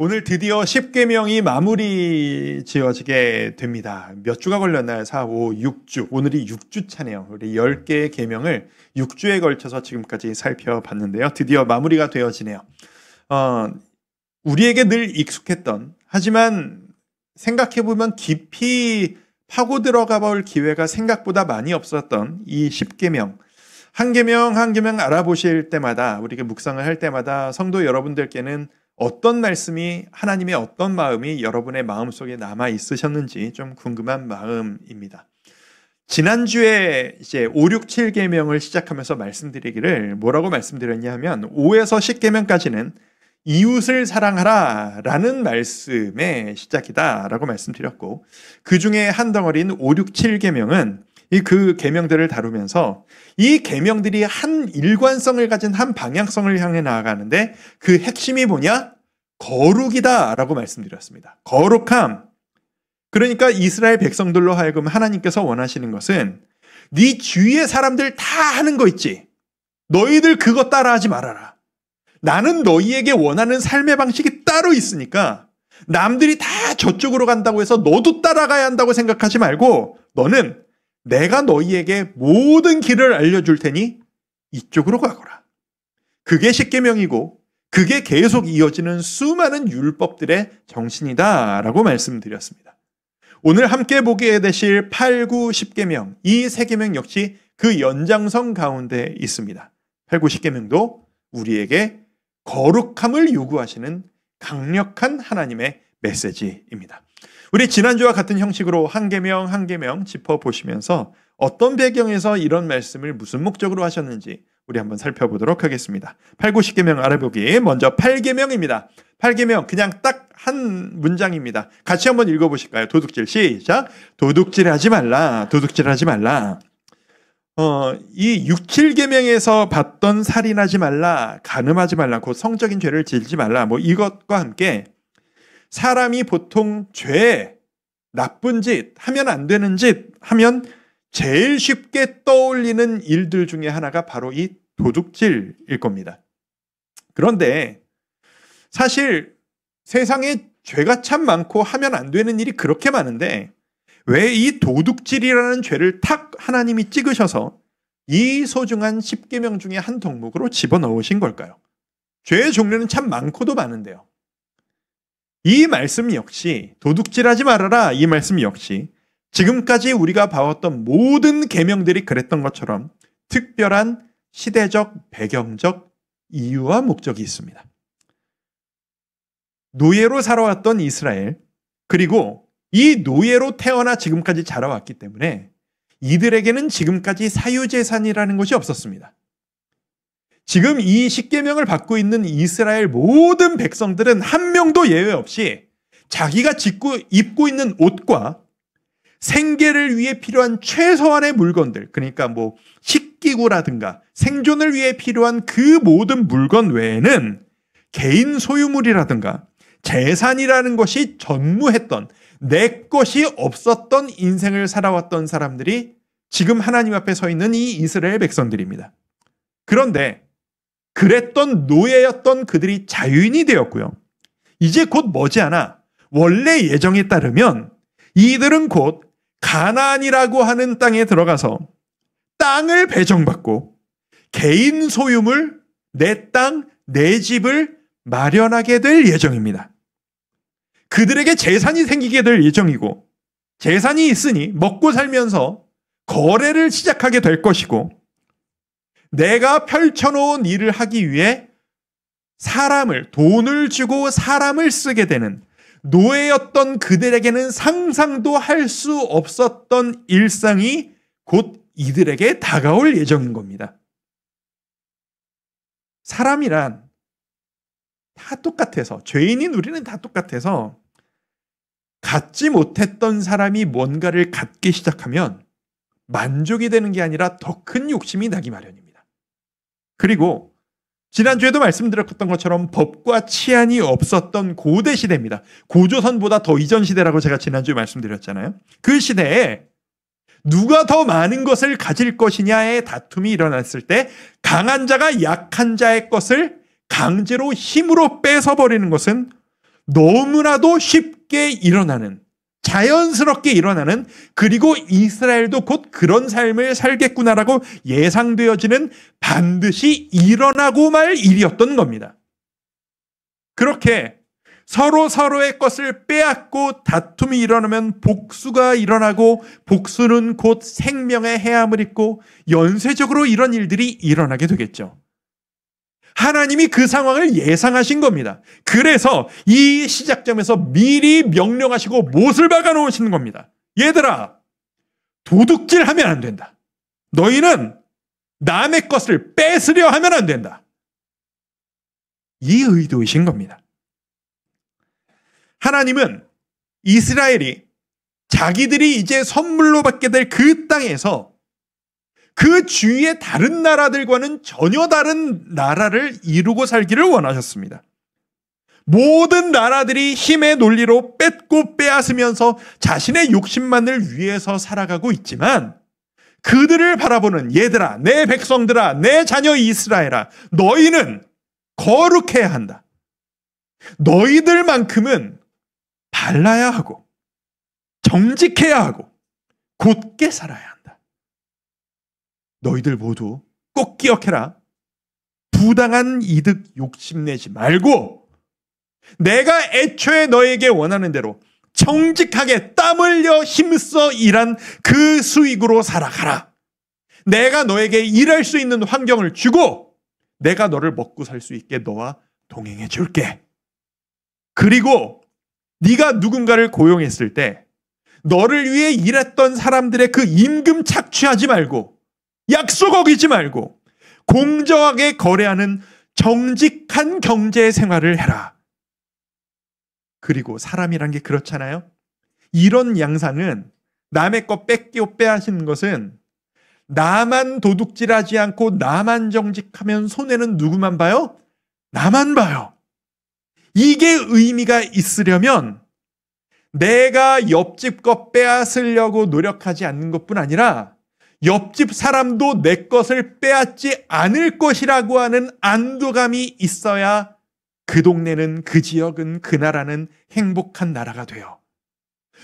오늘 드디어 10계명이 마무리 지어지게 됩니다. 몇 주가 걸렸나요? 4, 5, 6주. 오늘이 6주 차네요. 우리 10개의 계명을 6주에 걸쳐서 지금까지 살펴봤는데요. 드디어 마무리가 되어지네요. 우리에게 늘 익숙했던, 하지만 생각해보면 깊이 파고 들어가 볼 기회가 생각보다 많이 없었던 이 10계명. 한 계명 한 계명 알아보실 때마다, 우리가 묵상을 할 때마다 성도 여러분들께는 어떤 말씀이, 하나님의 어떤 마음이 여러분의 마음속에 남아 있으셨는지 좀 궁금한 마음입니다. 지난주에 이제 5, 6, 7계명을 시작하면서 말씀드리기를 뭐라고 말씀드렸냐 하면 5에서 10계명까지는 이웃을 사랑하라 라는 말씀의 시작이다 라고 말씀드렸고, 그 중에 한 덩어리인 5, 6, 7계명은 그 계명들을 다루면서 이 계명들이 한 일관성을 가진 한 방향성을 향해 나아가는데 그 핵심이 뭐냐? 거룩이다 라고 말씀드렸습니다. 거룩함. 그러니까 이스라엘 백성들로 하여금 하나님께서 원하시는 것은 네 주위의 사람들 다 하는 거 있지? 너희들 그거 따라하지 말아라. 나는 너희에게 원하는 삶의 방식이 따로 있으니까 남들이 다 저쪽으로 간다고 해서 너도 따라가야 한다고 생각하지 말고 너는 내가 너희에게 모든 길을 알려줄 테니 이쪽으로 가거라. 그게 10계명이고 그게 계속 이어지는 수많은 율법들의 정신이다 라고 말씀드렸습니다. 오늘 함께 보게 되실 8, 9, 10계명, 이 세 계명 역시 그 연장선 가운데 있습니다. 8, 9, 10계명도 우리에게 거룩함을 요구하시는 강력한 하나님의 메시지입니다. 우리 지난주와 같은 형식으로 한 계명 한 계명 짚어보시면서 어떤 배경에서 이런 말씀을 무슨 목적으로 하셨는지 우리 한번 살펴보도록 하겠습니다. 8, 9, 10계명 알아보기. 먼저 8계명입니다. 8계명 그냥 딱 한 문장입니다. 같이 한번 읽어보실까요? 도둑질 시작. 도둑질하지 말라. 도둑질하지 말라. 이 6, 7계명에서 봤던 살인하지 말라, 간음하지 말라, 곧 성적인 죄를 지지 말라, 뭐 이것과 함께 사람이 보통 죄, 나쁜 짓, 하면 안 되는 짓 하면 제일 쉽게 떠올리는 일들 중에 하나가 바로 이 도둑질일 겁니다. 그런데 사실 세상에 죄가 참 많고 하면 안 되는 일이 그렇게 많은데 왜 이 도둑질이라는 죄를 탁 하나님이 찍으셔서 이 소중한 10계명 중에 한 덕목으로 집어넣으신 걸까요? 죄의 종류는 참 많고도 많은데요. 이 말씀 역시 도둑질하지 말아라, 이 말씀 역시 지금까지 우리가 봐왔던 모든 계명들이 그랬던 것처럼 특별한 시대적, 배경적 이유와 목적이 있습니다. 노예로 살아왔던 이스라엘, 그리고 이 노예로 태어나 지금까지 자라왔기 때문에 이들에게는 지금까지 사유재산이라는 것이 없었습니다. 지금 이 10계명을 받고 있는 이스라엘 모든 백성들은 한 명도 예외 없이 자기가 입고 있는 옷과 생계를 위해 필요한 최소한의 물건들, 그러니까 뭐 식기구라든가 생존을 위해 필요한 그 모든 물건 외에는 개인 소유물이라든가 재산이라는 것이 전무했던, 내 것이 없었던 인생을 살아왔던 사람들이 지금 하나님 앞에 서 있는 이 이스라엘 백성들입니다. 그런데 그랬던 노예였던 그들이 자유인이 되었고요. 이제 곧 머지않아 원래 예정에 따르면 이들은 곧 가나안이라고 하는 땅에 들어가서 땅을 배정받고 개인 소유물, 내 땅, 내 집을 마련하게 될 예정입니다. 그들에게 재산이 생기게 될 예정이고 재산이 있으니 먹고 살면서 거래를 시작하게 될 것이고 내가 펼쳐놓은 일을 하기 위해 돈을 주고 사람을 쓰게 되는 노예였던 그들에게는 상상도 할 수 없었던 일상이 곧 이들에게 다가올 예정인 겁니다. 사람이란 다 똑같아서, 죄인인 우리는 다 똑같아서 갖지 못했던 사람이 뭔가를 갖기 시작하면 만족이 되는 게 아니라 더 큰 욕심이 나기 마련입니다. 그리고 지난주에도 말씀드렸던 것처럼 법과 치안이 없었던 고대 시대입니다. 고조선보다 더 이전 시대라고 제가 지난주에 말씀드렸잖아요. 그 시대에 누가 더 많은 것을 가질 것이냐의 다툼이 일어났을 때 강한 자가 약한 자의 것을 강제로 힘으로 뺏어버리는 것은 너무나도 쉽게 일어나는, 자연스럽게 일어나는, 그리고 이스라엘도 곧 그런 삶을 살겠구나라고 예상되어지는 반드시 일어나고 말 일이었던 겁니다. 그렇게 서로 서로의 것을 빼앗고 다툼이 일어나면 복수가 일어나고, 복수는 곧 생명의 해함을 잇고 연쇄적으로 이런 일들이 일어나게 되겠죠. 하나님이 그 상황을 예상하신 겁니다. 그래서 이 시작점에서 미리 명령하시고 못을 박아 놓으시는 겁니다. 얘들아, 도둑질하면 안 된다. 너희는 남의 것을 뺏으려 하면 안 된다. 이 의도이신 겁니다. 하나님은 이스라엘이 자기들이 이제 선물로 받게 될 그 땅에서 그 주위의 다른 나라들과는 전혀 다른 나라를 이루고 살기를 원하셨습니다. 모든 나라들이 힘의 논리로 뺏고 빼앗으면서 자신의 욕심만을 위해서 살아가고 있지만, 그들을 바라보는 얘들아, 내 백성들아, 내 자녀 이스라엘아, 너희는 거룩해야 한다. 너희들만큼은 발라야 하고 정직해야 하고 곧게 살아야 한다. 너희들 모두 꼭 기억해라. 부당한 이득 욕심내지 말고 내가 애초에 너에게 원하는 대로 정직하게 땀 흘려 힘써 일한 그 수익으로 살아가라. 내가 너에게 일할 수 있는 환경을 주고 내가 너를 먹고 살 수 있게 너와 동행해 줄게. 그리고 네가 누군가를 고용했을 때 너를 위해 일했던 사람들의 그 임금 착취하지 말고, 약속 어기지 말고 공정하게 거래하는 정직한 경제 생활을 해라. 그리고 사람이란 게 그렇잖아요. 이런 양상은, 남의 것 뺏기고 빼앗는 것은 나만 도둑질하지 않고 나만 정직하면 손해는 누구만 봐요? 나만 봐요. 이게 의미가 있으려면 내가 옆집 것 빼앗으려고 노력하지 않는 것뿐 아니라 옆집 사람도 내 것을 빼앗지 않을 것이라고 하는 안도감이 있어야 그 동네는, 그 지역은, 그 나라는 행복한 나라가 돼요.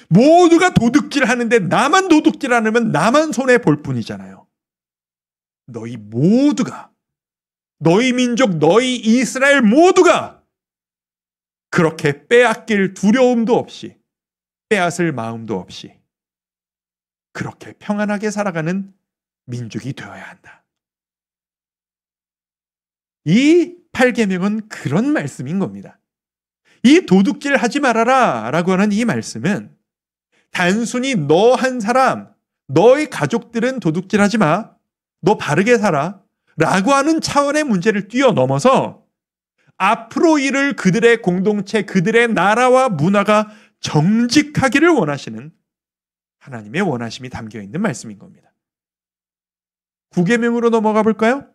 모두가 도둑질 하는데 나만 도둑질 안 하면 나만 손해볼 뿐이잖아요. 너희 모두가, 너희 민족, 너희 이스라엘 모두가 그렇게 빼앗길 두려움도 없이, 빼앗을 마음도 없이 그렇게 평안하게 살아가는 민족이 되어야 한다. 이 8계명은 그런 말씀인 겁니다. 이 도둑질 하지 말아라 라고 하는 이 말씀은 단순히 너 한 사람, 너의 가족들은 도둑질 하지 마, 너 바르게 살아 라고 하는 차원의 문제를 뛰어넘어서 앞으로 이를 그들의 공동체, 그들의 나라와 문화가 정직하기를 원하시는 하나님의 원하심이 담겨있는 말씀인 겁니다. 9계명으로 넘어가 볼까요?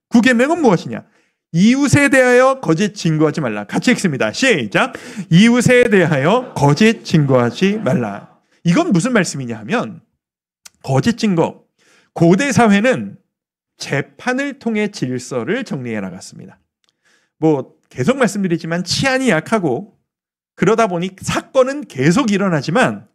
9계명은 무엇이냐? 이웃에 대하여 거짓 증거하지 말라. 같이 읽습니다. 시작. 이웃에 대하여 거짓 증거하지 말라. 이건 무슨 말씀이냐 하면, 거짓 증거, 고대 사회는 재판을 통해 질서를 정리해 나갔습니다. 계속 말씀드리지만 치안이 약하고 그러다 보니 사건은 계속 일어나지만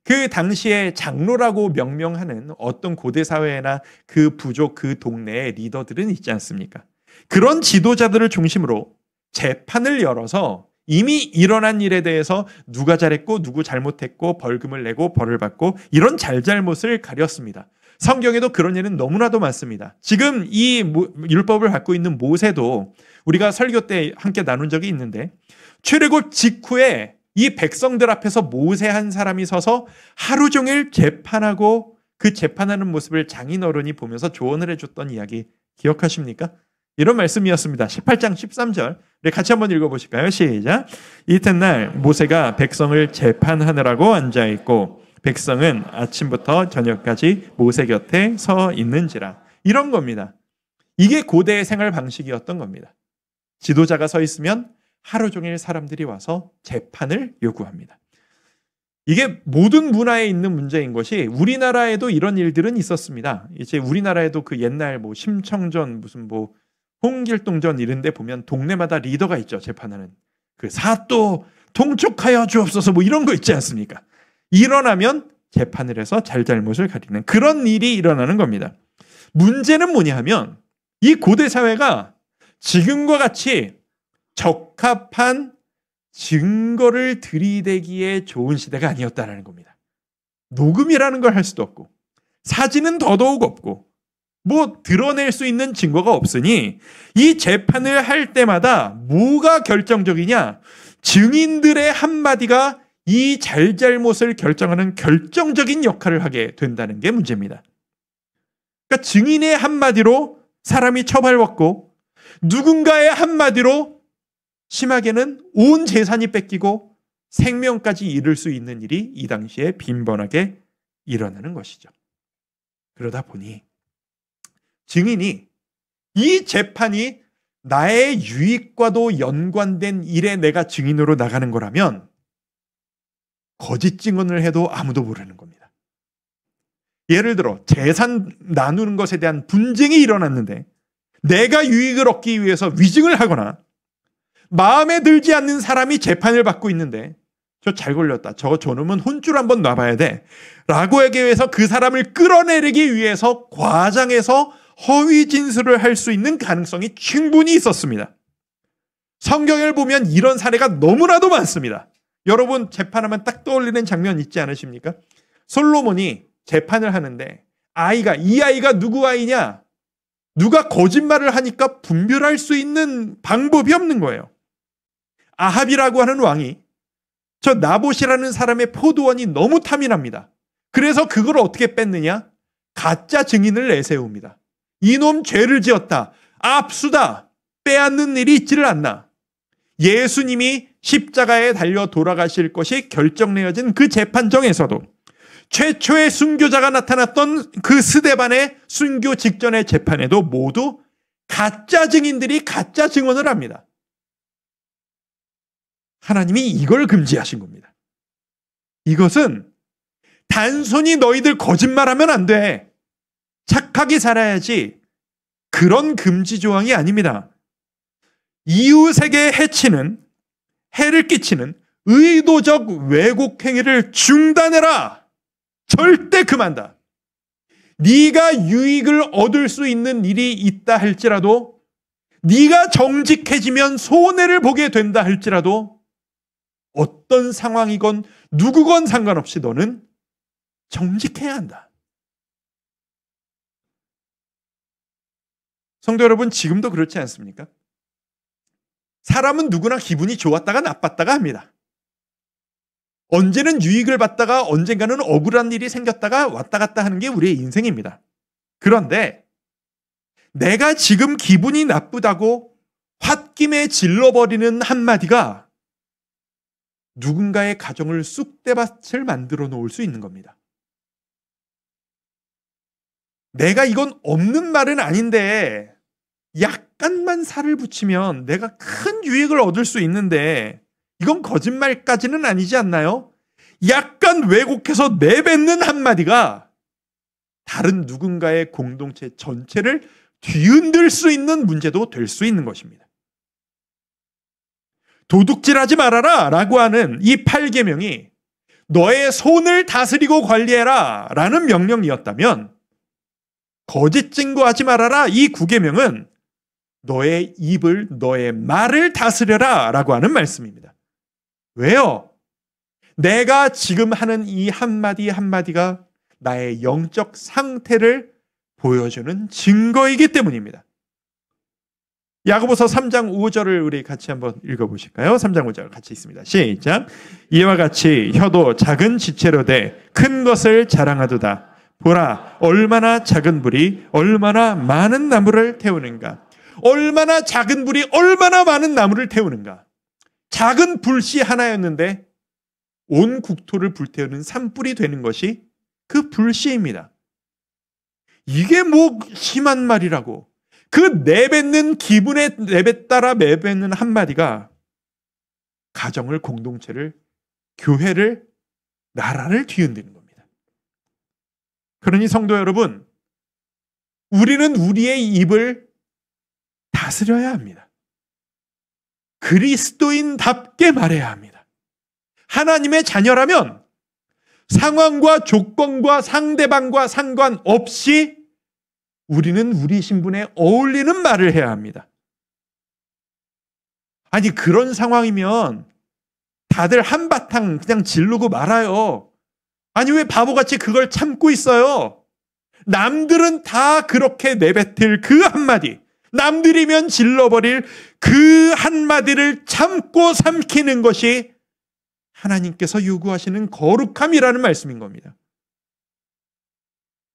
그 당시에 장로라고 명명하는 어떤 고대 사회나 그 부족, 그 동네의 리더들은 있지 않습니까? 그런 지도자들을 중심으로 재판을 열어서 이미 일어난 일에 대해서 누가 잘했고 누구 잘못했고 벌금을 내고 벌을 받고 이런 잘잘못을 가렸습니다. 성경에도 그런 일은 너무나도 많습니다. 지금 이 율법을 받고 있는 모세도 우리가 설교 때 함께 나눈 적이 있는데, 출애굽 직후에 이 백성들 앞에서 모세 한 사람이 서서 하루 종일 재판하고 그 재판하는 모습을 장인어른이 보면서 조언을 해줬던 이야기 기억하십니까? 이런 말씀이었습니다. 18장 13절. 같이 한번 읽어보실까요? 시작. 이튿날 모세가 백성을 재판하느라고 앉아있고 백성은 아침부터 저녁까지 모세 곁에 서 있는지라. 이런 겁니다. 이게 고대의 생활 방식이었던 겁니다. 지도자가 서 있으면 하루 종일 사람들이 와서 재판을 요구합니다. 이게 모든 문화에 있는 문제인 것이, 우리나라에도 이런 일들은 있었습니다. 이제 우리나라에도 그 옛날 심청전, 무슨 홍길동전 이런 데 보면 동네마다 리더가 있죠. 재판하는. 그 사또 통촉하여 주옵소서 뭐 이런 거 있지 않습니까? 일어나면 재판을 해서 잘잘못을 가리는 그런 일이 일어나는 겁니다. 문제는 뭐냐 하면 이 고대 사회가 지금과 같이 적합한 증거를 들이대기에 좋은 시대가 아니었다는 겁니다. 녹음이라는 걸 할 수도 없고 사진은 더더욱 없고 뭐 드러낼 수 있는 증거가 없으니 이 재판을 할 때마다 뭐가 결정적이냐? 증인들의 한마디가 이 잘잘못을 결정하는 결정적인 역할을 하게 된다는 게 문제입니다. 그러니까 증인의 한마디로 사람이 처벌받고 누군가의 한마디로 심하게는 온 재산이 뺏기고 생명까지 잃을 수 있는 일이 이 당시에 빈번하게 일어나는 것이죠. 그러다 보니 증인이 이 재판이 나의 유익과도 연관된 일에 내가 증인으로 나가는 거라면 거짓 증언을 해도 아무도 모르는 겁니다. 예를 들어 재산 나누는 것에 대한 분쟁이 일어났는데 내가 유익을 얻기 위해서 위증을 하거나 마음에 들지 않는 사람이 재판을 받고 있는데 저 잘 걸렸다. 저놈은 혼줄 한번 놔봐야 돼. 라고 하기 위해서 그 사람을 끌어내리기 위해서 과장해서 허위 진술을 할 수 있는 가능성이 충분히 있었습니다. 성경을 보면 이런 사례가 너무나도 많습니다. 여러분 재판하면 딱 떠올리는 장면 있지 않으십니까? 솔로몬이 재판을 하는데 이 아이가 누구 아이냐? 누가 거짓말을 하니까 분별할 수 있는 방법이 없는 거예요. 아합이라고 하는 왕이 저 나봇이라는 사람의 포도원이 너무 탐이 납니다. 그래서 그걸 어떻게 뺐느냐? 가짜 증인을 내세웁니다. 이놈 죄를 지었다. 압수다. 빼앗는 일이 있지를 않나. 예수님이 십자가에 달려 돌아가실 것이 결정내어진 그 재판정에서도 최초의 순교자가 나타났던 그 스데반의 순교 직전의 재판에도 모두 가짜 증인들이 가짜 증언을 합니다. 하나님이 이걸 금지하신 겁니다. 이것은 단순히 너희들 거짓말하면 안 돼. 착하게 살아야지. 그런 금지 조항이 아닙니다. 이웃에게 해를 끼치는 의도적 왜곡 행위를 중단해라. 절대 그만다. 네가 유익을 얻을 수 있는 일이 있다 할지라도 네가 정직해지면 손해를 보게 된다 할지라도 어떤 상황이건 누구건 상관없이 너는 정직해야 한다. 성도 여러분, 지금도 그렇지 않습니까? 사람은 누구나 기분이 좋았다가 나빴다가 합니다. 언제는 유익을 받다가 언젠가는 억울한 일이 생겼다가 왔다 갔다 하는 게 우리의 인생입니다. 그런데 내가 지금 기분이 나쁘다고 홧김에 질러버리는 한마디가 누군가의 가정을 쑥대밭을 만들어 놓을 수 있는 겁니다. 내가 이건 없는 말은 아닌데 약간만 살을 붙이면 내가 큰 유익을 얻을 수 있는데 이건 거짓말까지는 아니지 않나요? 약간 왜곡해서 내뱉는 한마디가 다른 누군가의 공동체 전체를 뒤흔들 수 있는 문제도 될 수 있는 것입니다. 도둑질하지 말아라 라고 하는 이 8계명이 너의 손을 다스리고 관리해라 라는 명령이었다면 거짓 증거하지 말아라 이 9계명은 너의 입을, 너의 말을 다스려라 라고 하는 말씀입니다. 왜요? 내가 지금 하는 이 한마디 한마디가 나의 영적 상태를 보여주는 증거이기 때문입니다. 야고보서 3장 5절을 우리 같이 한번 읽어보실까요? 3장 5절 같이 있습니다. 시작. 이와 같이 혀도 작은 지체로 돼 큰 것을 자랑하도다. 보라, 얼마나 작은 불이 얼마나 많은 나무를 태우는가. 얼마나 작은 불이 얼마나 많은 나무를 태우는가. 작은 불씨 하나였는데 온 국토를 불태우는 산불이 되는 것이 그 불씨입니다. 이게 뭐 심한 말이라고. 그 내뱉는 기분에 따라 내뱉는 한마디가 가정을, 공동체를, 교회를, 나라를 뒤흔드는 겁니다. 그러니 성도 여러분, 우리는 우리의 입을 다스려야 합니다. 그리스도인답게 말해야 합니다. 하나님의 자녀라면 상황과 조건과 상대방과 상관없이 우리는 우리 신분에 어울리는 말을 해야 합니다. 아니, 그런 상황이면 다들 한바탕 그냥 지르고 말아요. 아니, 왜 바보같이 그걸 참고 있어요? 남들은 다 그렇게 내뱉을 그 한마디, 남들이면 질러버릴 그 한마디를 참고 삼키는 것이 하나님께서 요구하시는 거룩함이라는 말씀인 겁니다.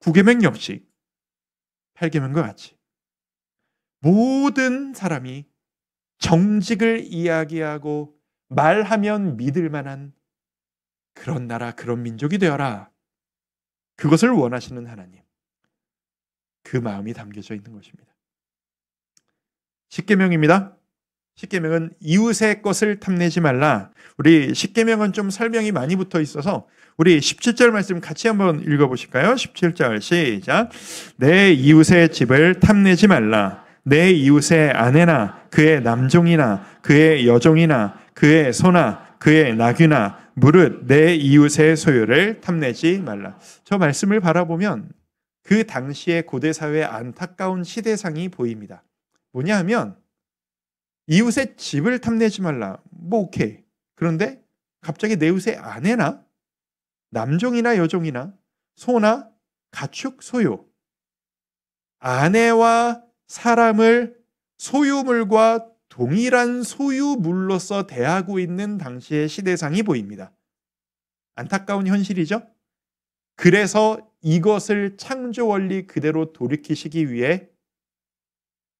9계명 역시 8계명과 같이 모든 사람이 정직을 이야기하고 말하면 믿을 만한 그런 나라, 그런 민족이 되어라. 그것을 원하시는 하나님. 그 마음이 담겨져 있는 것입니다. 10계명입니다. 10계명은 이웃의 것을 탐내지 말라. 우리 10계명은 좀 설명이 많이 붙어 있어서 우리 17절 말씀 같이 한번 읽어보실까요? 17절 시작. 내 이웃의 집을 탐내지 말라. 내 이웃의 아내나 그의 남종이나 그의 여종이나 그의 소나 그의 나귀나 무릇 내 이웃의 소유를 탐내지 말라. 저 말씀을 바라보면 그 당시의 고대 사회의 안타까운 시대상이 보입니다. 뭐냐 하면 이웃의 집을 탐내지 말라. 뭐 오케이. 그런데 갑자기 내 이웃의 아내나 남종이나 여종이나 소나 가축 소유, 아내와 사람을 소유물과 동일한 소유물로서 대하고 있는 당시의 시대상이 보입니다. 안타까운 현실이죠. 그래서 이것을 창조 원리 그대로 돌이키시기 위해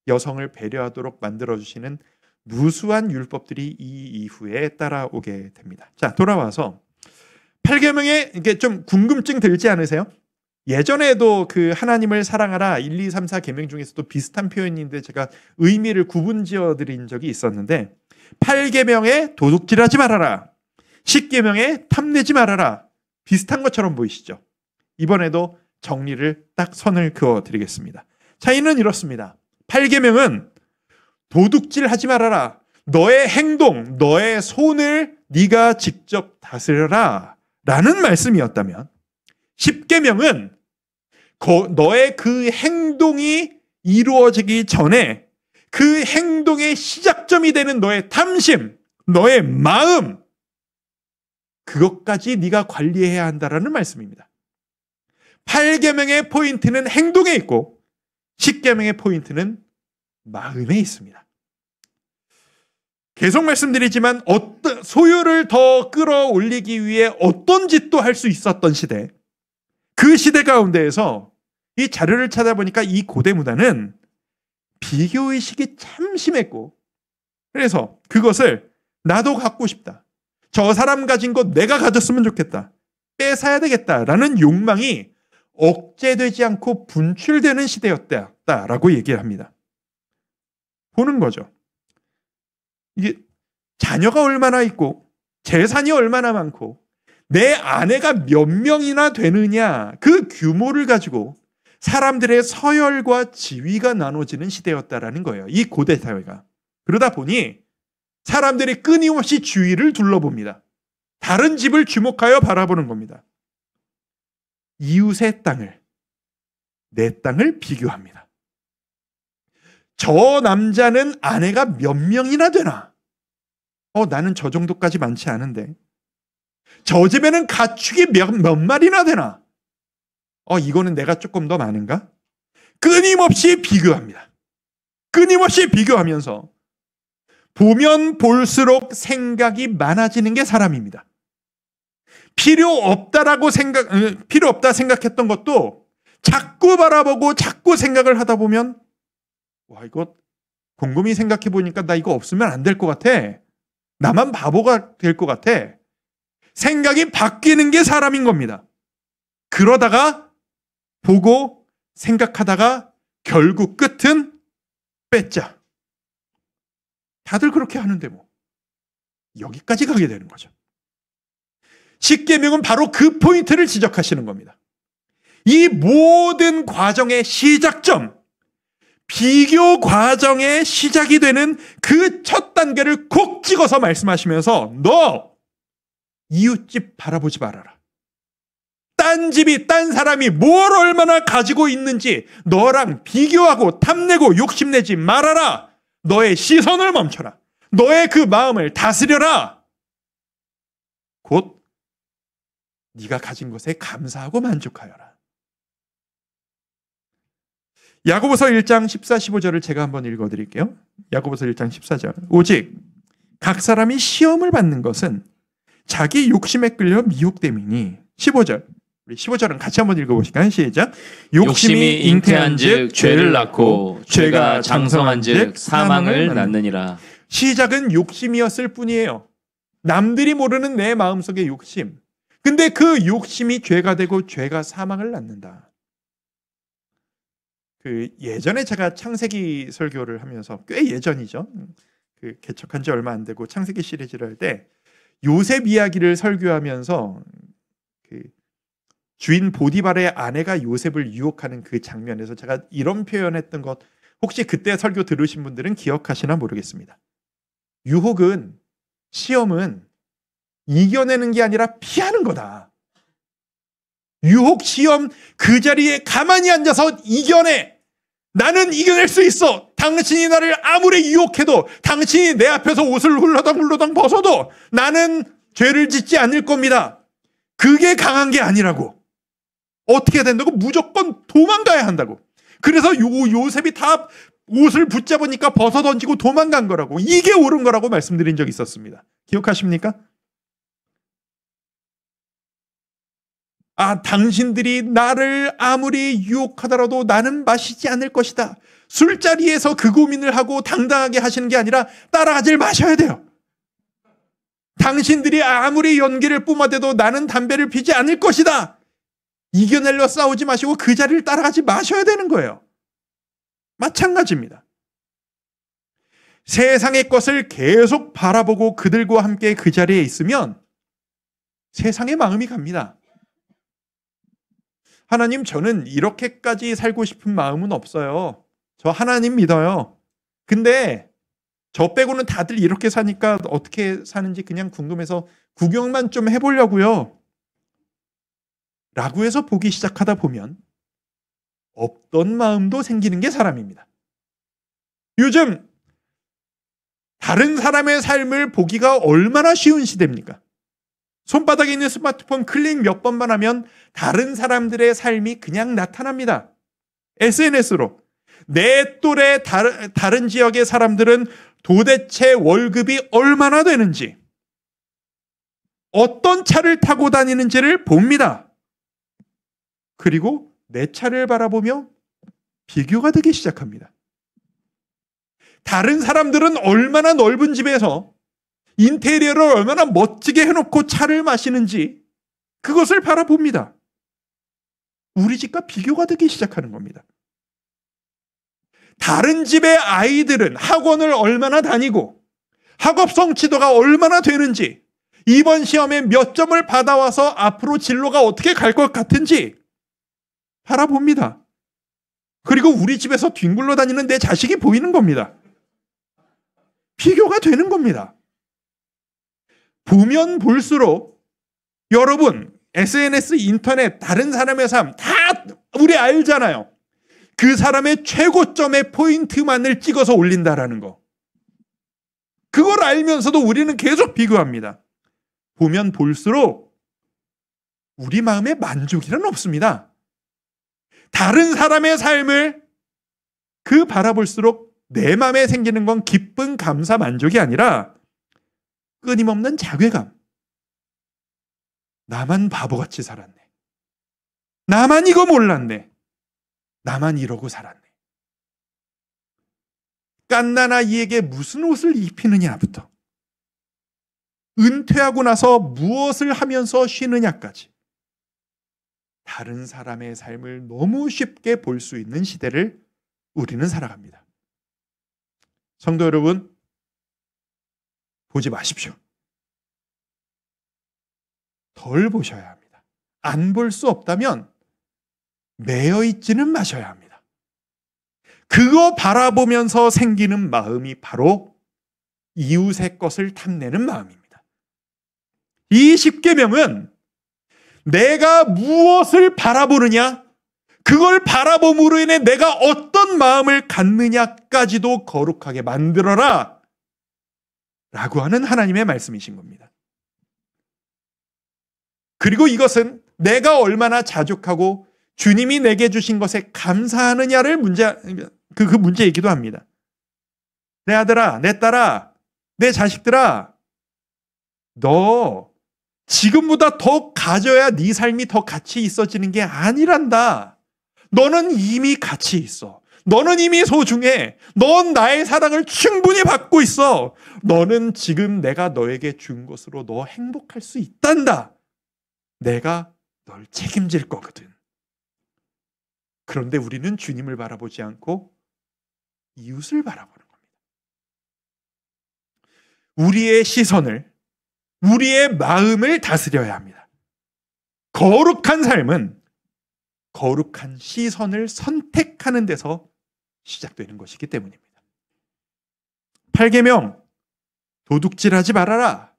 여성을 배려하도록 만들어주시는 무수한 율법들이 이 이후에 따라오게 됩니다. 자, 돌아와서 8계명에 이게 좀 궁금증 들지 않으세요? 예전에도 그 하나님을 사랑하라 1, 2, 3, 4계명 중에서도 비슷한 표현인데 제가 의미를 구분지어 드린 적이 있었는데 8계명에 도둑질하지 말아라, 10계명에 탐내지 말아라, 비슷한 것처럼 보이시죠? 이번에도 정리를 딱 선을 그어 드리겠습니다. 차이는 이렇습니다. 8계명은 도둑질하지 말아라. 너의 행동, 너의 손을 네가 직접 다스려라 라는 말씀이었다면 10계명은 너의 그 행동이 이루어지기 전에 그 행동의 시작점이 되는 너의 탐심, 너의 마음, 그것까지 네가 관리해야 한다라는 말씀입니다. 8계명의 포인트는 행동에 있고 10계명의 포인트는 마음에 있습니다. 계속 말씀드리지만 어떤 소유를 더 끌어올리기 위해 어떤 짓도 할 수 있었던 시대, 그 시대 가운데에서 이 자료를 찾아보니까 이 고대 문화는 비교의식이 참 심했고, 그래서 그것을 나도 갖고 싶다, 저 사람 가진 것 내가 가졌으면 좋겠다, 뺏어야 되겠다라는 욕망이 억제되지 않고 분출되는 시대였다라고 얘기를 합니다. 보는 거죠. 이게 자녀가 얼마나 있고 재산이 얼마나 많고 내 아내가 몇 명이나 되느냐, 그 규모를 가지고 사람들의 서열과 지위가 나눠지는 시대였다라는 거예요. 이 고대 사회가. 그러다 보니 사람들이 끊임없이 주위를 둘러봅니다. 다른 집을 주목하여 바라보는 겁니다. 이웃의 땅을, 내 땅을 비교합니다. 저 남자는 아내가 몇 명이나 되나? 나는 저 정도까지 많지 않은데. 저 집에는 가축이 몇 마리나 되나? 이거는 내가 조금 더 많은가? 끊임없이 비교합니다. 끊임없이 비교하면서 보면 볼수록 생각이 많아지는 게 사람입니다. 필요 없다 생각했던 것도 자꾸 바라보고 자꾸 생각을 하다 보면, 와, 이거 곰곰이 생각해 보니까 나 이거 없으면 안 될 것 같아. 나만 바보가 될 것 같아. 생각이 바뀌는 게 사람인 겁니다. 그러다가 보고 생각하다가 결국 끝은 뺏자. 다들 그렇게 하는데 뭐 여기까지 가게 되는 거죠. 십계명은 바로 그 포인트를 지적하시는 겁니다. 이 모든 과정의 시작점, 비교 과정의 시작이 되는 그 첫 단계를 콕 찍어서 말씀하시면서 너 이웃집 바라보지 말아라. 딴 집이, 딴 사람이 뭘 얼마나 가지고 있는지 너랑 비교하고 탐내고 욕심내지 말아라. 너의 시선을 멈춰라. 너의 그 마음을 다스려라. 곧 네가 가진 것에 감사하고 만족하여라. 야고보서 1장 14, 15절을 제가 한번 읽어드릴게요. 야고보서 1장 14절. 오직 각 사람이 시험을 받는 것은 자기 욕심에 끌려 미혹됨이니. 15절. 우리 15절은 같이 한번 읽어보실까요? 시작. 욕심이 잉태한즉 죄를 낳고 죄가 장성한즉 사망을 낳느니라. 시작은 욕심이었을 뿐이에요. 남들이 모르는 내 마음속의 욕심. 근데 그 욕심이 죄가 되고 죄가 사망을 낳는다. 그 예전에 제가 창세기 설교를 하면서 꽤 예전이죠. 그 개척한 지 얼마 안 되고 창세기 시리즈를 할 때 요셉 이야기를 설교하면서 그 주인 보디발의 아내가 요셉을 유혹하는 그 장면에서 제가 이런 표현했던 것 혹시 그때 설교 들으신 분들은 기억하시나 모르겠습니다. 유혹은, 시험은 이겨내는 게 아니라 피하는 거다. 유혹, 시험 그 자리에 가만히 앉아서 이겨내. 나는 이겨낼 수 있어. 당신이 나를 아무리 유혹해도, 당신이 내 앞에서 옷을 훌러덩 벗어도 나는 죄를 짓지 않을 겁니다. 그게 강한 게 아니라고. 어떻게 해야 된다고? 무조건 도망가야 한다고. 그래서 요셉이 다 옷을 붙잡으니까 벗어던지고 도망간 거라고. 이게 옳은 거라고 말씀드린 적이 있었습니다. 기억하십니까? 당신들이 나를 아무리 유혹하더라도 나는 마시지 않을 것이다. 술자리에서 그 고민을 하고 당당하게 하시는 게 아니라 따라하질 마셔야 돼요. 당신들이 아무리 연기를 뿜어대도 나는 담배를 피지 않을 것이다. 이겨내려 싸우지 마시고 그 자리를 따라가지 마셔야 되는 거예요. 마찬가지입니다. 세상의 것을 계속 바라보고 그들과 함께 그 자리에 있으면 세상의 마음이 갑니다. 하나님, 저는 이렇게까지 살고 싶은 마음은 없어요. 저 하나님 믿어요. 근데 저 빼고는 다들 이렇게 사니까 어떻게 사는지 그냥 궁금해서 구경만 좀 해보려고요. 라고 해서 보기 시작하다 보면 없던 마음도 생기는 게 사람입니다. 요즘 다른 사람의 삶을 보기가 얼마나 쉬운 시대입니까? 손바닥에 있는 스마트폰 클릭 몇 번만 하면 다른 사람들의 삶이 그냥 나타납니다. SNS로. 내 또래 다른 지역의 사람들은 도대체 월급이 얼마나 되는지, 어떤 차를 타고 다니는지를 봅니다. 그리고 내 차를 바라보며 비교가 되기 시작합니다. 다른 사람들은 얼마나 넓은 집에서 인테리어를 얼마나 멋지게 해놓고 차를 마시는지 그것을 바라봅니다. 우리 집과 비교가 되기 시작하는 겁니다. 다른 집의 아이들은 학원을 얼마나 다니고 학업 성취도가 얼마나 되는지, 이번 시험에 몇 점을 받아와서 앞으로 진로가 어떻게 갈 것 같은지 바라봅니다. 그리고 우리 집에서 뒹굴러 다니는 내 자식이 보이는 겁니다. 비교가 되는 겁니다. 보면 볼수록 여러분, SNS, 인터넷, 다른 사람의 삶 다 우리 알잖아요. 그 사람의 최고점의 포인트만을 찍어서 올린다라는 거. 그걸 알면서도 우리는 계속 비교합니다. 보면 볼수록 우리 마음에 만족이란 없습니다. 다른 사람의 삶을 그 바라볼수록 내 마음에 생기는 건 기쁜 감사 만족이 아니라 끊임없는 자괴감. 나만 바보같이 살았네. 나만 이거 몰랐네. 나만 이러고 살았네. 갓난아이에게 무슨 옷을 입히느냐부터 은퇴하고 나서 무엇을 하면서 쉬느냐까지 다른 사람의 삶을 너무 쉽게 볼 수 있는 시대를 우리는 살아갑니다. 성도 여러분, 보지 마십시오. 덜 보셔야 합니다. 안 볼 수 없다면 매여 있지는 마셔야 합니다. 그거 바라보면서 생기는 마음이 바로 이웃의 것을 탐내는 마음입니다. 이 십계명은 내가 무엇을 바라보느냐, 그걸 바라봄으로 인해 내가 어떤 마음을 갖느냐까지도 거룩하게 만들어라 라고 하는 하나님의 말씀이신 겁니다. 그리고 이것은 내가 얼마나 자족하고 주님이 내게 주신 것에 감사하느냐를 그 문제이기도 합니다. 내 아들아, 내 딸아, 내 자식들아, 너 지금보다 더 가져야 네 삶이 더 가치 있어지는 게 아니란다. 너는 이미 가치 있어. 너는 이미 소중해. 넌 나의 사랑을 충분히 받고 있어. 너는 지금 내가 너에게 준 것으로 너 행복할 수 있단다. 내가 널 책임질 거거든. 그런데 우리는 주님을 바라보지 않고 이웃을 바라보는 겁니다. 우리의 시선을, 우리의 마음을 다스려야 합니다. 거룩한 삶은 거룩한 시선을 선택하는 데서 시작되는 것이기 때문입니다. 8계명, 도둑질하지 말아라.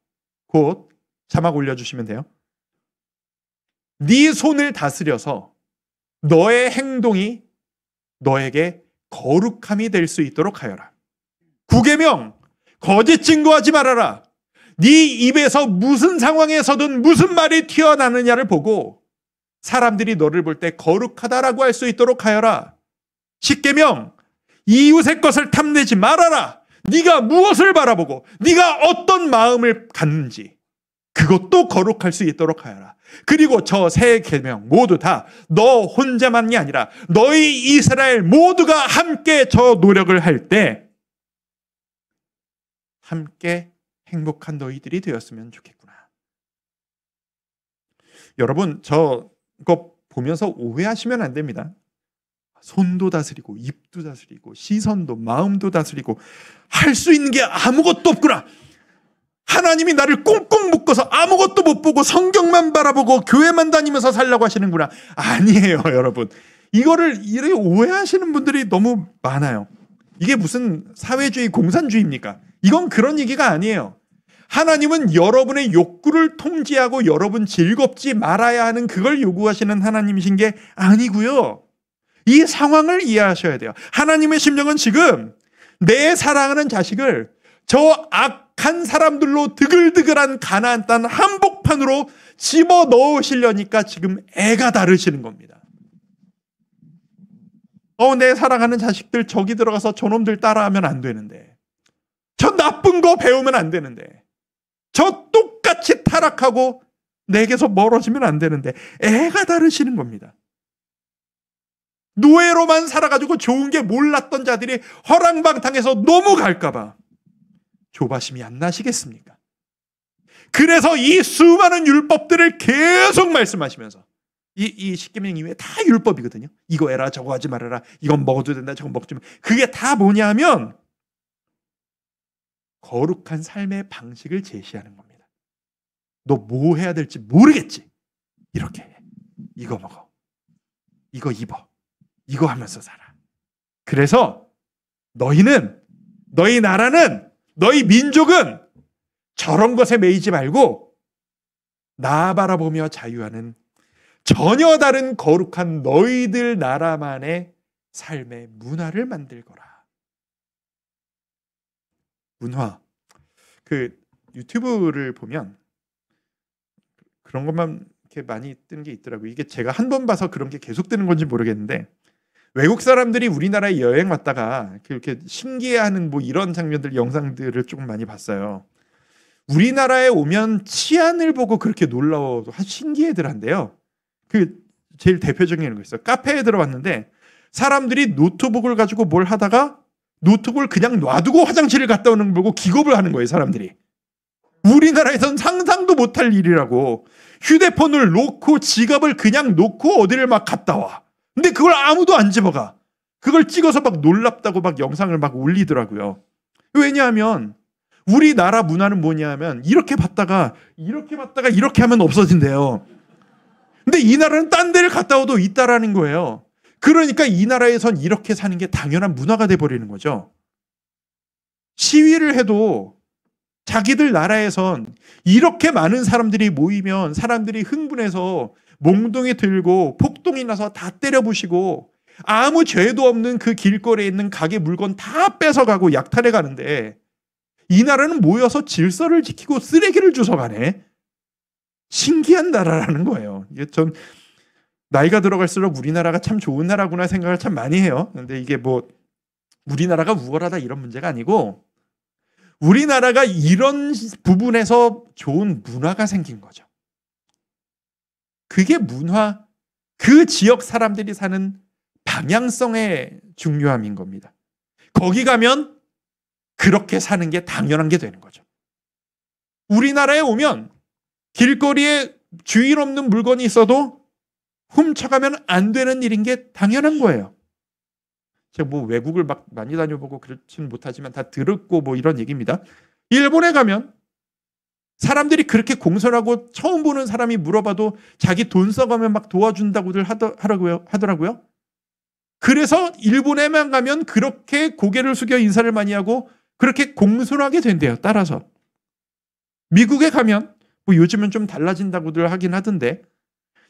곧 자막 올려주시면 돼요. 네 손을 다스려서 너의 행동이 너에게 거룩함이 될 수 있도록 하여라. 9계명, 거짓 증거하지 말아라. 네 입에서 무슨 상황에서든 무슨 말이 튀어나느냐를 보고 사람들이 너를 볼 때 거룩하다라고 할 수 있도록 하여라. 10계명, 이웃의 것을 탐내지 말아라. 네가 무엇을 바라보고 네가 어떤 마음을 갖는지 그것도 거룩할 수 있도록 하여라. 그리고 저 세 계명 모두 다 너 혼자만이 아니라 너희 이스라엘 모두가 함께 저 노력을 할 때 함께 행복한 너희들이 되었으면 좋겠구나. 여러분, 저거 보면서 오해하시면 안 됩니다. 손도 다스리고 입도 다스리고 시선도 마음도 다스리고 할 수 있는 게 아무것도 없구나. 하나님이 나를 꽁꽁 묶어서 아무것도 못 보고 성경만 바라보고 교회만 다니면서 살라고 하시는구나. 아니에요, 여러분. 이거를 이렇게 오해하시는 분들이 너무 많아요. 이게 무슨 사회주의, 공산주의입니까? 이건 그런 얘기가 아니에요. 하나님은 여러분의 욕구를 통제하고 여러분 즐겁지 말아야 하는 그걸 요구하시는 하나님이신 게 아니고요. 이 상황을 이해하셔야 돼요. 하나님의 심정은 지금 내 사랑하는 자식을 저 악한 사람들로 드글드글한 가나안 땅 한복판으로 집어넣으시려니까 지금 애가 다르시는 겁니다. 내 사랑하는 자식들 저기 들어가서 저놈들 따라하면 안 되는데, 저 나쁜 거 배우면 안 되는데, 저 똑같이 타락하고 내게서 멀어지면 안 되는데 애가 다르시는 겁니다. 노예로만 살아가지고 좋은 게 몰랐던 자들이 허랑방탕해서 넘어갈까봐 조바심이 안 나시겠습니까? 그래서 이 수많은 율법들을 계속 말씀하시면서 이 십계명 이외에 다 율법이거든요. 이거 해라, 저거 하지 말아라, 이건 먹어도 된다, 저건 먹지 마. 그게 다 뭐냐면 거룩한 삶의 방식을 제시하는 겁니다. 너 뭐 해야 될지 모르겠지? 이렇게 해. 이거 먹어. 이거 입어. 이거 하면서 살아. 그래서 너희는, 너희 나라는, 너희 민족은 저런 것에 매이지 말고 나 바라보며 자유하는 전혀 다른 거룩한 너희들 나라만의 삶의 문화를 만들거라. 문화. 그 유튜브를 보면 그런 것만 이렇게 많이 뜨는 게 있더라고요. 이게 제가 한 번 봐서 그런 게 계속 뜨는 건지 모르겠는데, 외국 사람들이 우리나라에 여행 왔다가 이렇게 신기해하는 뭐 이런 장면들, 영상들을 조금 많이 봤어요. 우리나라에 오면 치안을 보고 그렇게 놀라워 신기해들 한대요. 그 제일 대표적인 거 있어요. 카페에 들어왔는데 사람들이 노트북을 가지고 뭘 하다가 노트북을 그냥 놔두고 화장실을 갔다 오는 걸 보고 기겁을 하는 거예요, 사람들이. 우리나라에선 상상도 못할 일이라고. 휴대폰을 놓고 지갑을 그냥 놓고 어디를 막 갔다 와. 근데 그걸 아무도 안 집어가. 그걸 찍어서 막 놀랍다고 막 영상을 막 올리더라고요. 왜냐하면 우리나라 문화는 뭐냐면 이렇게 봤다가 이렇게 하면 없어진대요. 근데 이 나라는 딴 데를 갔다 와도 있다라는 거예요. 그러니까 이 나라에선 이렇게 사는 게 당연한 문화가 돼버리는 거죠. 시위를 해도 자기들 나라에선 이렇게 많은 사람들이 모이면 사람들이 흥분해서 몽둥이 들고 폭동이 나서 다 때려부시고 아무 죄도 없는 그 길거리에 있는 가게 물건 다 뺏어가고 약탈해 가는데 이 나라는 모여서 질서를 지키고 쓰레기를 주워가네. 신기한 나라라는 거예요. 이게 전 나이가 들어갈수록 우리나라가 참 좋은 나라구나 생각을 참 많이 해요. 근데 이게 뭐 우리나라가 우월하다 이런 문제가 아니고 우리나라가 이런 부분에서 좋은 문화가 생긴 거죠. 그게 문화, 그 지역 사람들이 사는 방향성의 중요함인 겁니다. 거기 가면 그렇게 사는 게 당연한 게 되는 거죠. 우리나라에 오면 길거리에 주인 없는 물건이 있어도 훔쳐가면 안 되는 일인 게 당연한 거예요. 제가 뭐 외국을 막 많이 다녀보고 그렇지는 못하지만 다 들었고 뭐 이런 얘기입니다. 일본에 가면 사람들이 그렇게 공손하고 처음 보는 사람이 물어봐도 자기 돈 써가면 막 도와준다고들 하더라고요. 그래서 일본에만 가면 그렇게 고개를 숙여 인사를 많이 하고 그렇게 공손하게 된대요. 따라서. 미국에 가면 뭐 요즘은 좀 달라진다고들 하긴 하던데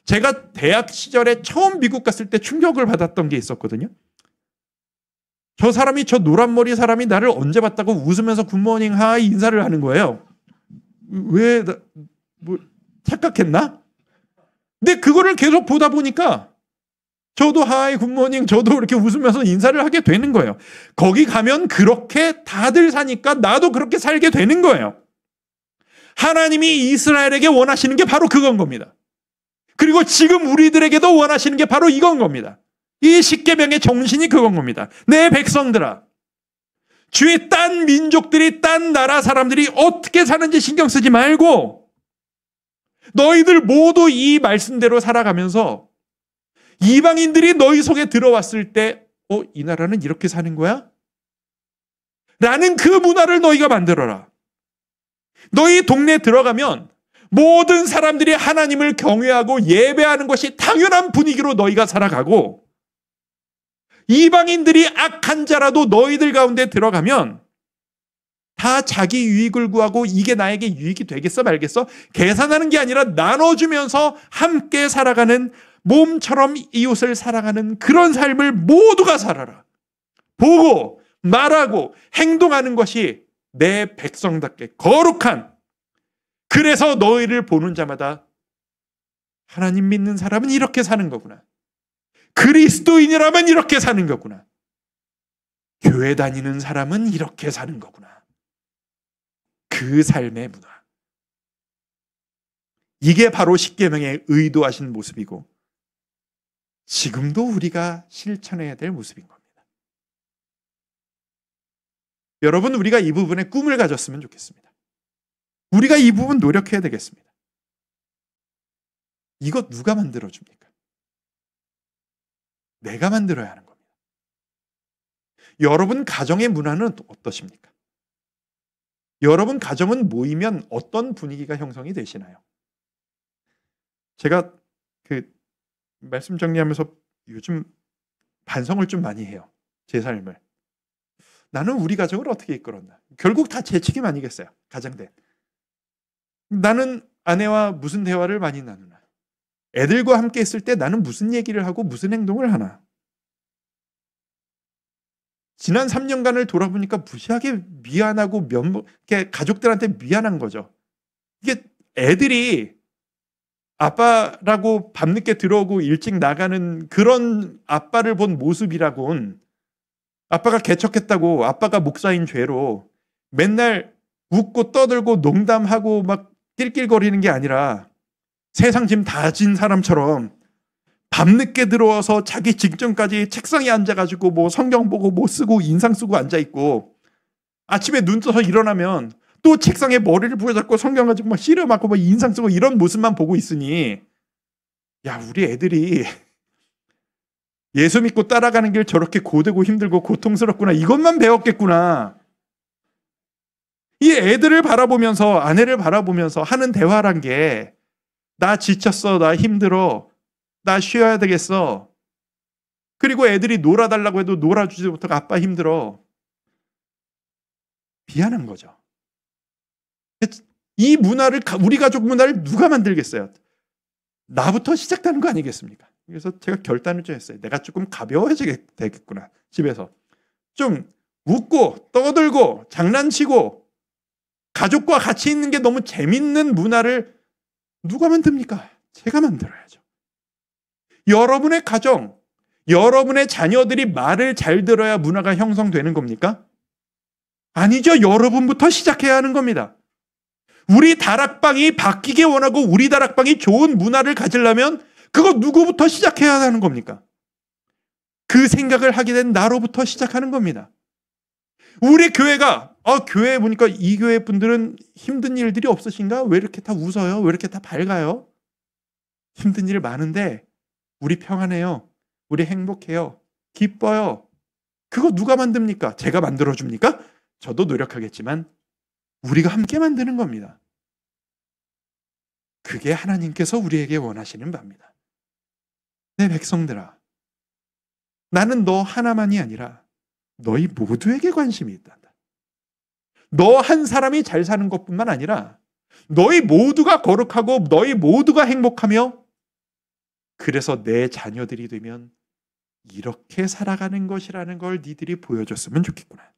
제가 대학 시절에 처음 미국 갔을 때 충격을 받았던 게 있었거든요. 저 노란 머리 사람이 나를 언제 봤다고 웃으면서 굿모닝 하이 인사를 하는 거예요. 왜, 뭐, 착각했나? 근데 그거를 계속 보다 보니까 저도 하이 굿모닝 저도 이렇게 웃으면서 인사를 하게 되는 거예요. 거기 가면 그렇게 다들 사니까 나도 그렇게 살게 되는 거예요. 하나님이 이스라엘에게 원하시는 게 바로 그건 겁니다. 그리고 지금 우리들에게도 원하시는 게 바로 이건 겁니다. 이 십계명의 정신이 그건 겁니다. 내 백성들아, 주의 딴 민족들이 딴 나라 사람들이 어떻게 사는지 신경 쓰지 말고 너희들 모두 이 말씀대로 살아가면서 이방인들이 너희 속에 들어왔을 때 이 나라는 이렇게 사는 거야? 라는 그 문화를 너희가 만들어라. 너희 동네에 들어가면 모든 사람들이 하나님을 경외하고 예배하는 것이 당연한 분위기로 너희가 살아가고 이방인들이 악한 자라도 너희들 가운데 들어가면 다 자기 유익을 구하고 이게 나에게 유익이 되겠어 말겠어 계산하는 게 아니라 나눠주면서 함께 살아가는 몸처럼 이웃을 사랑하는 그런 삶을 모두가 살아라. 보고 말하고 행동하는 것이 내 백성답게 거룩한, 그래서 너희를 보는 자마다 하나님 믿는 사람은 이렇게 사는 거구나. 그리스도인이라면 이렇게 사는 거구나. 교회 다니는 사람은 이렇게 사는 거구나. 그 삶의 문화. 이게 바로 십계명의 의도하신 모습이고 지금도 우리가 실천해야 될 모습인 겁니다. 여러분, 우리가 이 부분에 꿈을 가졌으면 좋겠습니다. 우리가 이 부분 노력해야 되겠습니다. 이거 누가 만들어줍니까? 내가 만들어야 하는 겁니다. 여러분 가정의 문화는 어떠십니까? 여러분 가정은 모이면 어떤 분위기가 형성이 되시나요? 제가 말씀 정리하면서 요즘 반성을 좀 많이 해요. 제 삶을. 나는 우리 가정을 어떻게 이끌었나? 결국 다 제 책임 아니겠어요? 가장된. 나는 아내와 무슨 대화를 많이 나누나? 애들과 함께 있을 때 나는 무슨 얘기를 하고 무슨 행동을 하나? 지난 3년간을 돌아보니까 무시하게 미안하고 가족들한테 미안한 거죠. 이게 애들이 아빠라고 밤늦게 들어오고 일찍 나가는 그런 아빠를 본 모습이라곤 아빠가 개척했다고 아빠가 목사인 죄로 맨날 웃고 떠들고 농담하고 막 낄낄거리는 게 아니라 세상 짐 다 진 사람처럼 밤늦게 들어와서 자기 직전까지 책상에 앉아가지고 뭐 성경 보고 뭐 쓰고 인상 쓰고 앉아있고 아침에 눈 떠서 일어나면 또 책상에 머리를 부여잡고 성경 가지고 막 씨름하고 막 인상 쓰고 이런 모습만 보고 있으니 야, 우리 애들이 예수 믿고 따라가는 길 저렇게 고되고 힘들고 고통스럽구나, 이것만 배웠겠구나. 이 애들을 바라보면서 아내를 바라보면서 하는 대화란 게 나 지쳤어, 나 힘들어, 나 쉬어야 되겠어. 그리고 애들이 놀아달라고 해도 놀아주지 못하고 아빠 힘들어. 미안한 거죠. 이 문화를, 우리 가족 문화를 누가 만들겠어요? 나부터 시작되는 거 아니겠습니까? 그래서 제가 결단을 좀 했어요. 내가 조금 가벼워져야 되겠구나. 집에서 좀 웃고 떠들고 장난치고 가족과 같이 있는 게 너무 재밌는 문화를 누가 만듭니까? 제가 만들어야죠. 여러분의 가정, 여러분의 자녀들이 말을 잘 들어야 문화가 형성되는 겁니까? 아니죠. 여러분부터 시작해야 하는 겁니다. 우리 다락방이 바뀌게 원하고 우리 다락방이 좋은 문화를 가지려면 그거 누구부터 시작해야 하는 겁니까? 그 생각을 하게 된 나로부터 시작하는 겁니다. 우리 교회가 교회에 보니까 이 교회 분들은 힘든 일들이 없으신가? 왜 이렇게 다 웃어요? 왜 이렇게 다 밝아요? 힘든 일 많은데 우리 평안해요. 우리 행복해요. 기뻐요. 그거 누가 만듭니까? 제가 만들어줍니까? 저도 노력하겠지만 우리가 함께 만드는 겁니다. 그게 하나님께서 우리에게 원하시는 바입니다. 내 백성들아, 나는 너 하나만이 아니라 너희 모두에게 관심이 있다. 너 한 사람이 잘 사는 것뿐만 아니라 너희 모두가 거룩하고 너희 모두가 행복하며 그래서 내 자녀들이 되면 이렇게 살아가는 것이라는 걸 니들이 보여줬으면 좋겠구나.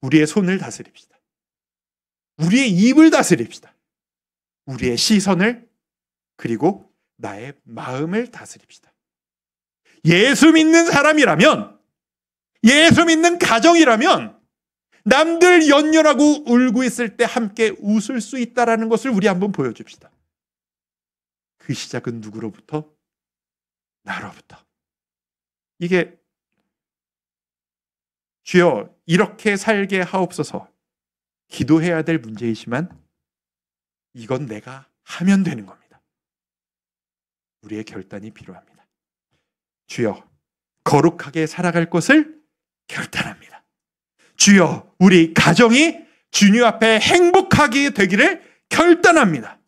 우리의 손을 다스립시다. 우리의 입을 다스립시다. 우리의 시선을 그리고 나의 마음을 다스립시다. 예수 믿는 사람이라면, 예수 믿는 가정이라면 남들 연연하고 울고 있을 때 함께 웃을 수 있다는 것을 우리 한번 보여줍시다. 그 시작은 누구로부터? 나로부터. 이게 주여 이렇게 살게 하옵소서 기도해야 될 문제이지만 이건 내가 하면 되는 겁니다. 우리의 결단이 필요합니다. 주여 거룩하게 살아갈 것을 결단합니다. 주여 우리 가정이 주님 앞에 행복하게 되기를 결단합니다.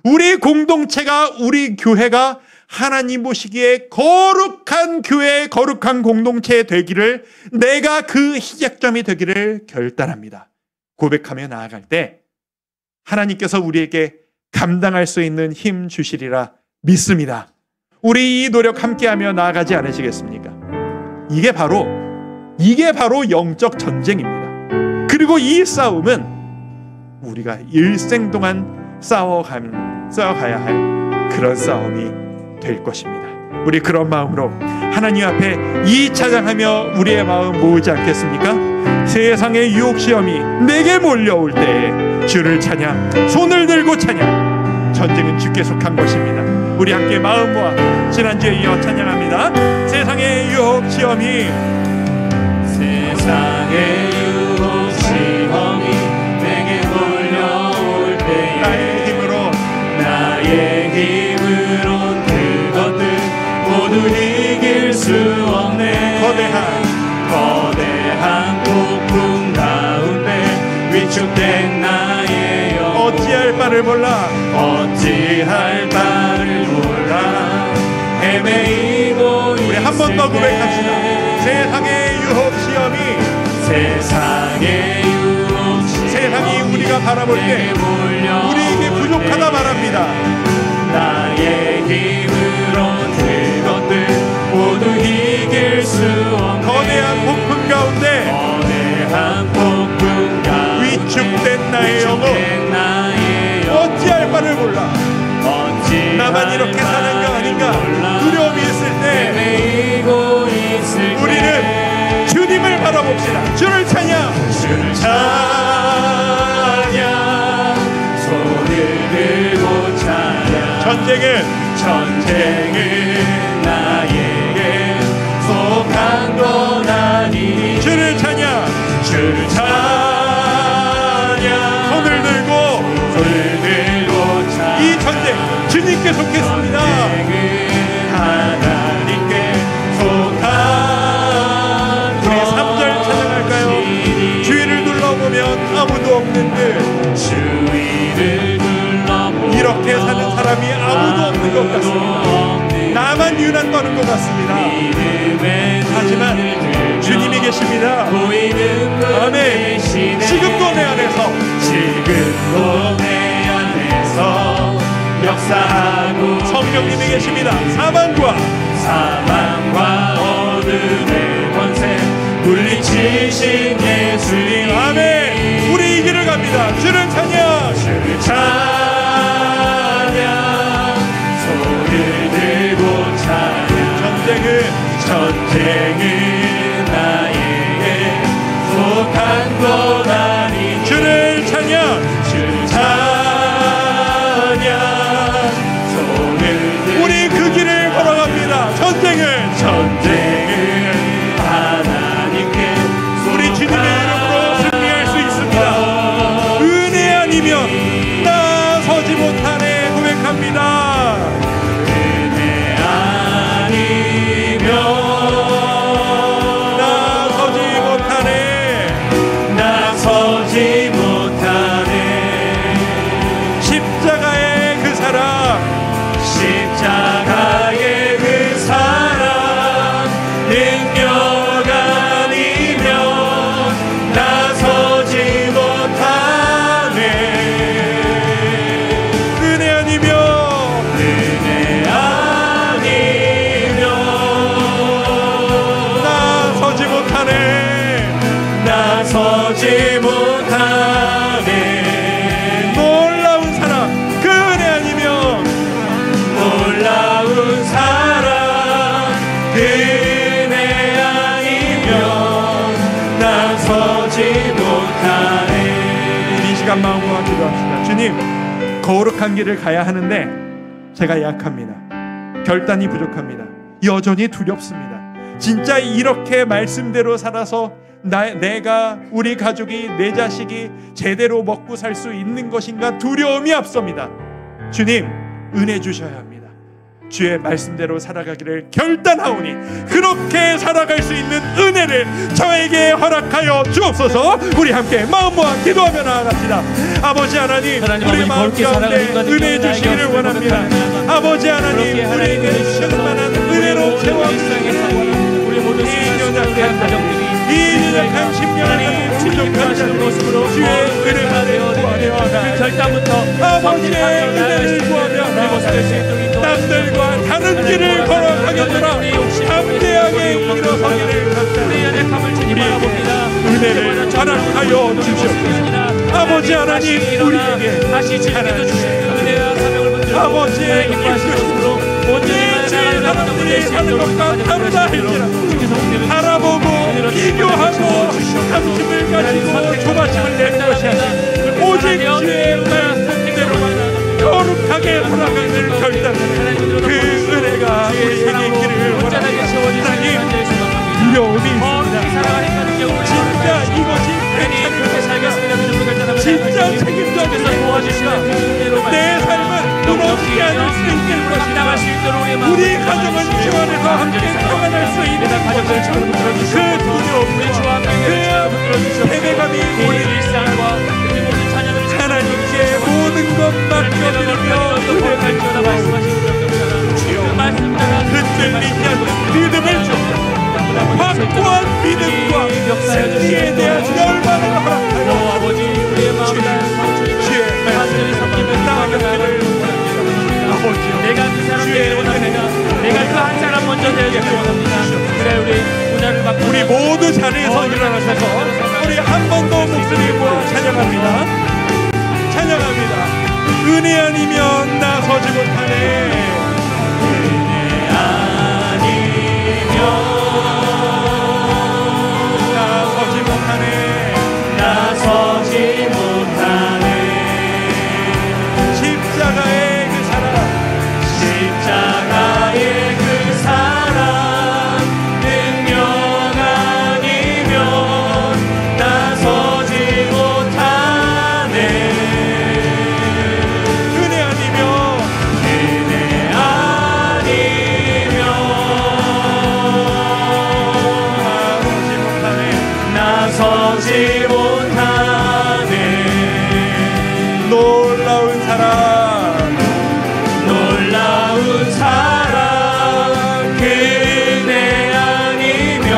우리 공동체가, 우리 교회가 하나님 보시기에 거룩한 교회, 거룩한 공동체 되기를, 내가 그 시작점이 되기를 결단합니다. 고백하며 나아갈 때 하나님께서 우리에게 감당할 수 있는 힘 주시리라 믿습니다. 우리 이 노력 함께하며 나아가지 않으시겠습니까? 이게 바로 영적 전쟁입니다. 그리고 이 싸움은 우리가 일생 동안 싸워가야 할 그런 싸움이 될 것입니다. 우리 그런 마음으로 하나님 앞에 이 찬양하며 우리의 마음 모으지 않겠습니까? 세상의 유혹 시험이 내게 몰려올 때에 주를 찬양, 손을 들고 찬양. 전쟁은 주께 속한 것입니다. 우리 함께 마음 모아 지난주에 이어 찬양합니다. 세상의 유혹 시험이, 세상의 유혹 시험이 내게 몰려올 때에 나의 힘으로 그것들 모두 이길 수 없네. 거대한 폭풍 가운데 위축된 나의 영혼, 어찌할 바를 몰라 헤매이고 우리 한 번 더 고백합시다. 세상의 유혹 시험이, 세상이 우리가 바라볼 때 우리에게 부족하다 말합니다. 나의 힘으로 그것들 모두 이길 수 없네. 거대한 폭풍 가운데 위축된 나의 영혼, 어찌할 바를 몰라. 나만 이렇게 사는 거 아닌가 두려움이 있을 때 우리는 주님을 바라봅시다. 주를 찬양, 손을 들고 찬양. 전쟁은 나에게 속한 것 아니니 주를 찬양, 손을 들고 찬양. 이 전쟁 주님께 속했습니다. 하나님께 속한 우리 3절 찬양할까요? 주위를 둘러보면 아무도 없는 듯, 주위를 둘러보면 이렇게 사는 사람이 아무도 없는 것 같습니다. 나만 유난 떠는 것 같습니다. 하지만 주님이 계십니다. 보이는 분 아멘. 계시네. 지금도 내 안에서 내 안에서 역사하고 성령님이 계십니다. 사망과 어둠의 권세 물리치신 예수님. 아멘. 우리 이 길을 갑니다. 주를 찬양. 주를 찬양. 손을 들고 찬양. 전쟁은 나에게 속한 것 아니. 주를 찬양. 주를 찬양. 손을 들고 우리 그 길을 걸어갑니다. 전쟁은 하나님께 우리 주님의 이름으로 승리할 수 있습니다. 은혜 아니면 나서지 못하네 고백합니다. 은혜 아니면 나서지 못하네. 십자가의 그 사랑 능력 아니면 나서지 못하네. 은혜 아니면 나서지 못하네. 놀라운 사랑 그 은혜 아니면 나서지 못하네. 이 시간 마음과 기도합시다. 주님, 거룩한 길을 가야 하는데 제가 약합니다. 결단이 부족합니다. 여전히 두렵습니다. 진짜 이렇게 말씀대로 살아서 내가, 우리 가족이, 내 자식이 제대로 먹고 살 수 있는 것인가 두려움이 앞섭니다. 주님, 은혜 주셔야 합니다. 주의 말씀대로 살아가기를 결단하오니 그렇게 살아갈 수 있는 은혜를 저에게 허락하여 주옵소서. 우리 함께 마음 모아 기도하며 나아갑시다. 아버지 하나님, 우리 마음 가운데 은혜 주시기를 원합니다. 아버지 하나님, 우리에게 충만한 은혜로 채워주시옵소서. 이 연약한 심령이 부족한 모습으로 주의 은혜를 구하며 결단부터 아버지의 은혜를 구하며 남들과 다른 길을 걸어가겠노라. 담대하게 일어서기를 감사합니다. 은혜를 허락하여 주시옵소서. 아버지 하나님, 우리에게 다시 지키게 주시는 은혜와 사명을 붙들고 아버지의 기뻐하심으로 온전히 사람들이 사는 것과 다르다 할지라도 바라보고 비교하고 탐심을 가지고 조바심을 내는 것이 아니라 오직 주의 말씀대로만 거룩하게 살아가기를 결단하는 그 은혜가 우리에게 있기를 원합니다. 하나님, 두려움이 있습니다. 진짜 이것이 진짜 책임져주는 무엇인가. 내 삶은 무너지지 않을 수 있는 것이다. 우리 가정은 주 안에서 함께 평안할 수 있는 것이다. 그 두려움과 그 패배감이 우리를 하나님께 모든 것 맡겨드리며 흔들리지 않는 믿음을 주옵소서. 확고한 믿음과 승리에 대한 열망을 허락하여 주의 말씀을 나아가기를 원합니다. 아버지여, 내가 그 사람 되기를 원합니다. 내가 그 한 사람 먼저 되기를 원합니다. 그래, 우리 문화를 받고 우리 모두 자리에서 일어나셔서 우리 한 번 더 목소리 모아 찬양합니다. 찬양합니다. 은혜 아니면 나서지 못하네. 은혜 아니면 나서지 못하네. 나서지 못하네. 십자가의 그 사랑 능력 아니면 나서지 못하네. 은혜 아니면 나서지 못하네. 놀라운 사랑 그 은혜 아니면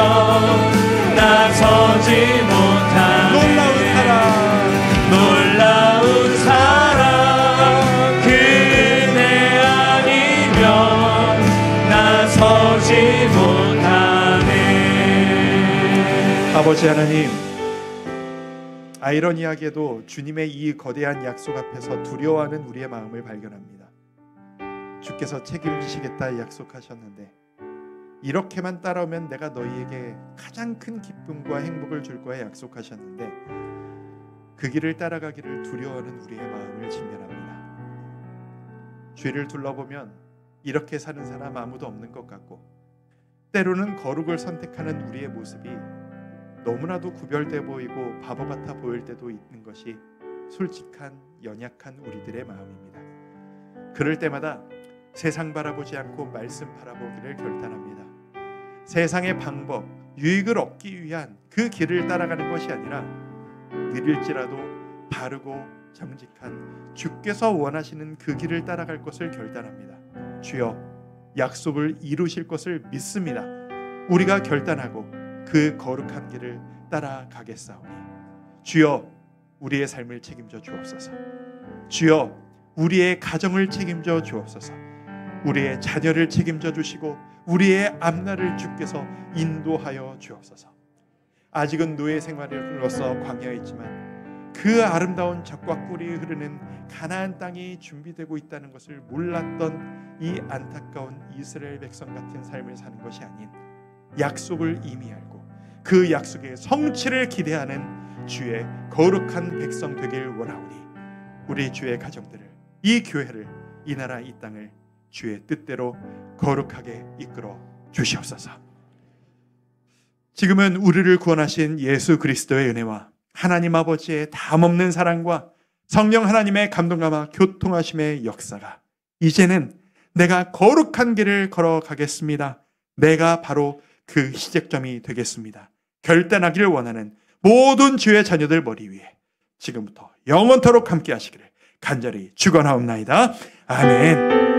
아버지 하나님, 아이러니하게도 주님의 이 거대한 약속 앞에서 두려워하는 우리의 마음을 발견합니다. 주께서 책임지시겠다 약속하셨는데 이렇게만 따라오면 내가 너희에게 가장 큰 기쁨과 행복을 줄 거야 약속하셨는데 그 길을 따라가기를 두려워하는 우리의 마음을 직면합니다. 주위를 둘러보면 이렇게 사는 사람 아무도 없는 것 같고 때로는 거룩을 선택하는 우리의 모습이 너무나도 구별돼 보이고 바보 같아 보일 때도 있는 것이 솔직한 연약한 우리들의 마음입니다. 그럴 때마다 세상 바라보지 않고 말씀 바라보기를 결단합니다. 세상의 방법, 유익을 얻기 위한 그 길을 따라가는 것이 아니라 느릴지라도 바르고 정직한 주께서 원하시는 그 길을 따라갈 것을 결단합니다. 주여, 약속을 이루실 것을 믿습니다. 우리가 결단하고 그 거룩한 길을 따라가겠사오니 주여, 우리의 삶을 책임져 주옵소서. 주여, 우리의 가정을 책임져 주옵소서. 우리의 자녀를 책임져 주시고 우리의 앞날을 주께서 인도하여 주옵소서. 아직은 노예 생활로서 광야에 있지만 그 아름다운 젖과 꿀이 흐르는 가나안 땅이 준비되고 있다는 것을 몰랐던 이 안타까운 이스라엘 백성 같은 삶을 사는 것이 아닌 약속을 이미 알고 그 약속의 성취를 기대하는 주의 거룩한 백성 되길 원하오니 우리 주의 가정들을, 이 교회를, 이 나라, 이 땅을 주의 뜻대로 거룩하게 이끌어 주시옵소서. 지금은 우리를 구원하신 예수 그리스도의 은혜와 하나님 아버지의 담없는 사랑과 성령 하나님의 감동감화 교통하심의 역사가 이제는 내가 거룩한 길을 걸어가겠습니다. 내가 바로 그 시작점이 되겠습니다. 결단하기를 원하는 모든 주의 자녀들 머리 위에 지금부터 영원토록 함께 하시기를 간절히 축원하옵나이다. 아멘.